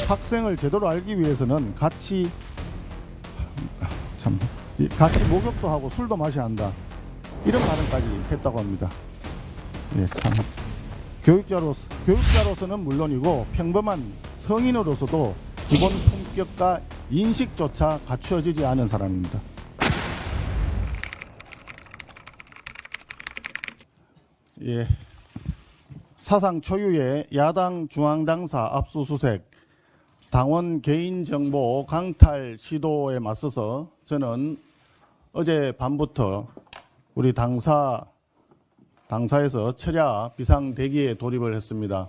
학생을 제대로 알기 위해서는 같이 목욕도 하고 술도 마셔야 한다, 이런 발언까지 했다고 합니다. 예, 참 교육자로서는 물론이고 평범한 성인으로서도 기본 품격과 인식조차 갖추어지지 않은 사람입니다. 예, 사상 초유의 야당 중앙당사 압수수색, 당원 개인정보 강탈 시도에 맞서서 저는 어제 밤부터 우리 당사에서 철야 비상대기에 돌입을 했습니다.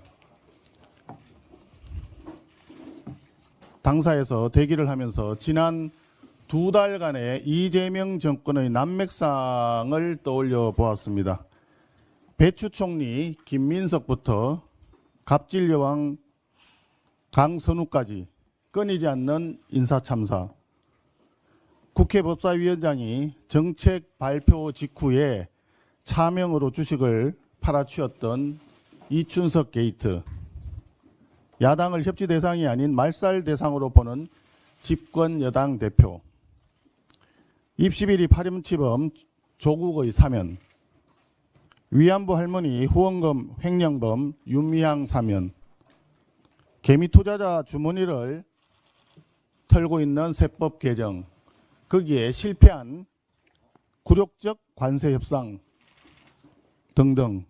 당사에서 대기를 하면서 지난 2달간의 이재명 정권의 난맥상을 떠올려 보았습니다. 배추 총리 김민석부터 갑질 여왕 강선우까지 끊이지 않는 인사참사, 국회 법사위원장이 정책 발표 직후에 차명으로 주식을 팔아치웠던 이춘석 게이트, 야당을 협치 대상이 아닌 말살 대상으로 보는 집권 여당 대표, 입시비리 파렴치범 조국의 사면, 위안부 할머니 후원금 횡령범 윤미향 사면, 개미 투자자 주머니를 털고 있는 세법 개정, 거기에 실패한 굴욕적 관세 협상 등등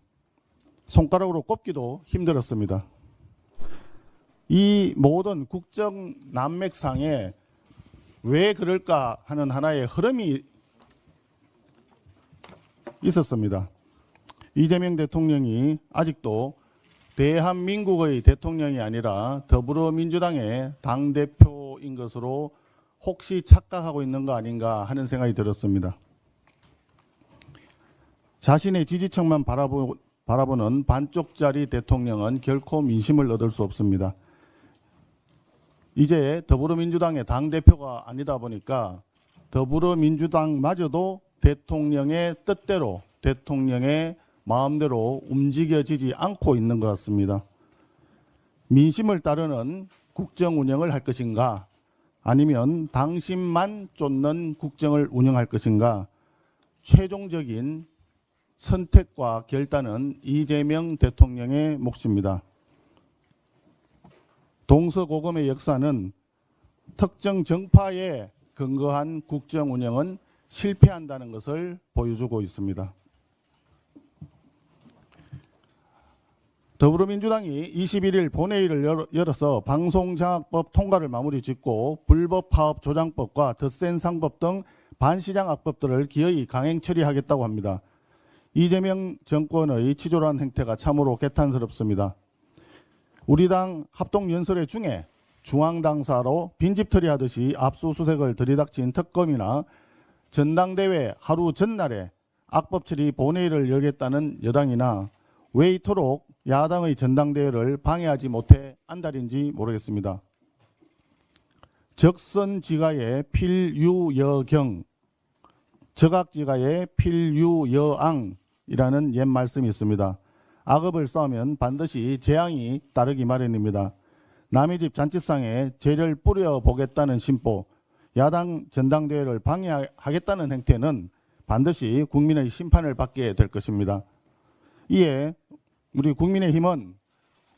손가락으로 꼽기도 힘들었습니다. 이 모든 국정 난맥상에 왜 그럴까 하는 하나의 흐름이 있었습니다. 이재명 대통령이 아직도 대한민국의 대통령이 아니라 더불어민주당의 당대표인 것으로 혹시 착각하고 있는 거 아닌가 하는 생각이 들었습니다. 자신의 지지층만 바라보는 반쪽짜리 대통령은 결코 민심을 얻을 수 없습니다. 이제 더불어민주당의 당대표가 아니다 보니까 더불어민주당마저도 대통령의 뜻대로, 대통령의 마음대로 움직여지지 않고 있는 것 같습니다. 민심을 따르는 국정 운영을 할 것인가, 아니면 당심만 쫓는 국정을 운영할 것인가, 최종적인 선택과 결단은 이재명 대통령의 몫입니다. 동서고금의 역사는 특정 정파에 근거한 국정 운영은 실패한다는 것을 보여주고 있습니다. 더불어민주당이 21일 본회의를 열어서 방송장악법 통과를 마무리 짓고 불법 파업 조장법과 덧센 상법 등 반시장 악법들을 기어이 강행 처리하겠다고 합니다. 이재명 정권의 치졸한 행태가 참으로 개탄스럽습니다. 우리 당 합동연설회 중에 중앙당사로 빈집털이 하듯이 압수수색을 들이닥친 특검이나 전당대회 하루 전날에 악법 처리 본회의를 열겠다는 여당이나 왜 이토록 야당의 전당대회를 방해하지 못해 안달인지 모르겠습니다. 적선지가의 필유여경, 적악지가의 필유여앙이라는 옛 말씀이 있습니다. 악업을 쌓으면 반드시 재앙이 따르기 마련입니다. 남의 집 잔치상에 재를 뿌려보겠다는 심보, 야당 전당대회를 방해하겠다는 행태는 반드시 국민의 심판을 받게 될 것입니다. 이에 우리 국민의힘은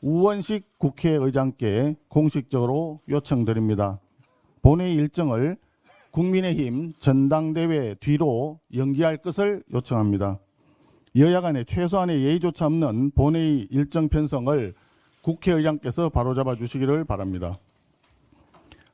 우원식 국회의장께 공식적으로 요청드립니다. 본회의 일정을 국민의힘 전당대회 뒤로 연기할 것을 요청합니다. 여야 간에 최소한의 예의조차 없는 본회의 일정 편성을 국회의장께서 바로잡아 주시기를 바랍니다.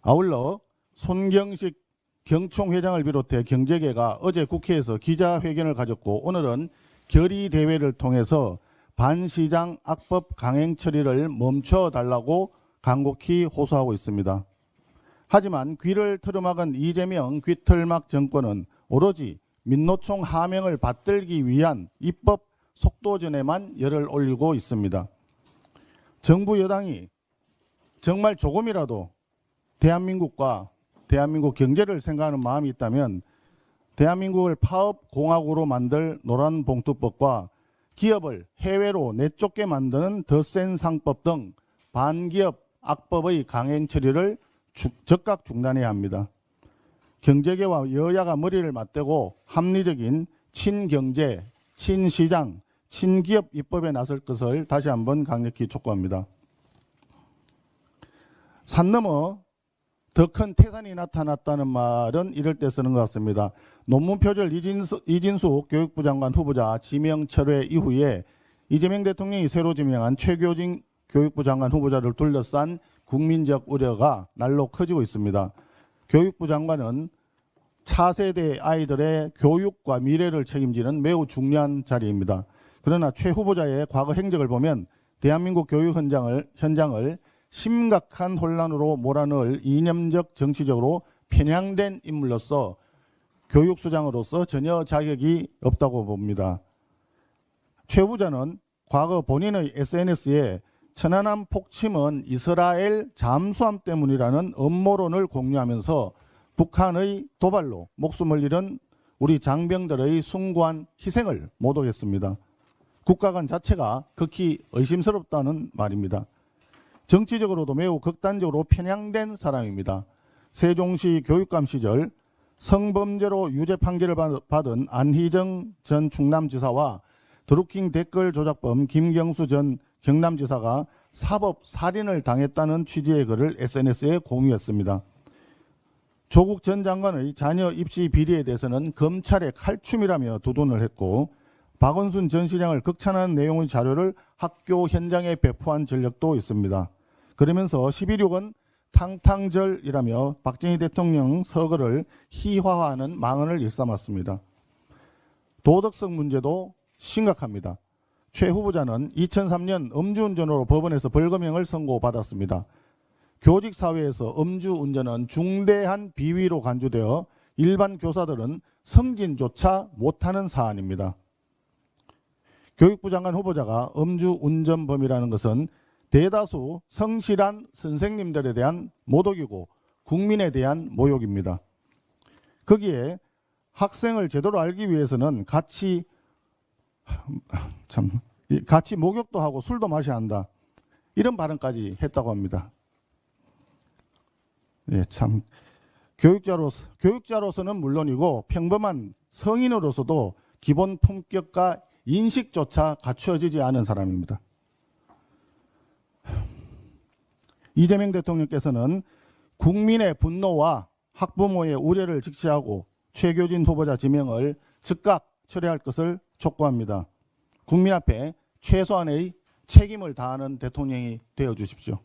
아울러 손경식 경총회장을 비롯해 경제계가 어제 국회에서 기자회견을 가졌고 오늘은 결의대회를 통해서 반시장 악법 강행 처리를 멈춰달라고 간곡히 호소하고 있습니다. 하지만 귀를 틀어막은 이재명 귀틀막 정권은 오로지 민노총 하명을 받들기 위한 입법 속도전에만 열을 올리고 있습니다. 정부 여당이 정말 조금이라도 대한민국과 대한민국 경제를 생각하는 마음이 있다면 대한민국을 파업공화국으로 만들 노란봉투법과 기업을 해외로 내쫓게 만드는 더 센 상법 등 반기업 악법의 강행 처리를 즉각 중단해야 합니다. 경제계와 여야가 머리를 맞대고 합리적인 친경제, 친시장, 친기업 입법에 나설 것을 다시 한번 강력히 촉구합니다. 산 넘어 더 큰 태산이 나타났다는 말은 이럴 때 쓰는 것 같습니다. 논문 표절 이진숙 교육부 장관 후보자 지명 철회 이후에 이재명 대통령이 새로 지명한 최교진 교육부 장관 후보자를 둘러싼 국민적 우려가 날로 커지고 있습니다. 교육부 장관은 차세대 아이들의 교육과 미래를 책임지는 매우 중요한 자리입니다. 그러나 최 후보자의 과거 행적을 보면 대한민국 교육 현장을 심각한 혼란으로 몰아넣을 이념적 정치적으로 편향된 인물로서 교육수장으로서 전혀 자격이 없다고 봅니다. 최 후보자는 과거 본인의 SNS에 천안함 폭침은 이스라엘 잠수함 때문이라는 음모론을 공유하면서 북한의 도발로 목숨을 잃은 우리 장병들의 숭고한 희생을 모독했습니다. 국가관 자체가 극히 의심스럽다는 말입니다. 정치적으로도 매우 극단적으로 편향된 사람입니다. 세종시 교육감 시절 성범죄로 유죄 판결을 받은 안희정 전 충남지사와 드루킹 댓글 조작범 김경수 전 경남지사가 사법살인을 당했다는 취지의 글을 SNS에 공유했습니다. 조국 전 장관의 자녀 입시 비리에 대해서는 검찰의 칼춤이라며 두둔을 했고 박원순 전 시장을 극찬하는 내용의 자료를 학교 현장에 배포한 전력도 있습니다. 그러면서 11.6은 탕탕절이라며 박정희 대통령 서거를 희화화하는 망언을 일삼았습니다. 도덕성 문제도 심각합니다. 최 후보자는 2003년 음주운전으로 법원에서 벌금형을 선고받았습니다. 교직사회에서 음주운전은 중대한 비위로 간주되어 일반 교사들은 성진조차 못하는 사안입니다. 교육부 장관 후보자가 음주운전범이라는 것은 대다수 성실한 선생님들에 대한 모독이고 국민에 대한 모욕입니다. 거기에 학생을 제대로 알기 위해서는 같이 목욕도 하고 술도 마셔야 한다. 이런 발언까지 했다고 합니다. 예, 참 교육자로서는 물론이고 평범한 성인으로서도 기본 품격과 인식조차 갖추어지지 않은 사람입니다. 이재명 대통령께서는 국민의 분노와 학부모의 우려를 직시하고 최교진 후보자 지명을 즉각 철회할 것을 촉구합니다. 국민 앞에 최소한의 책임을 다하는 대통령이 되어 주십시오.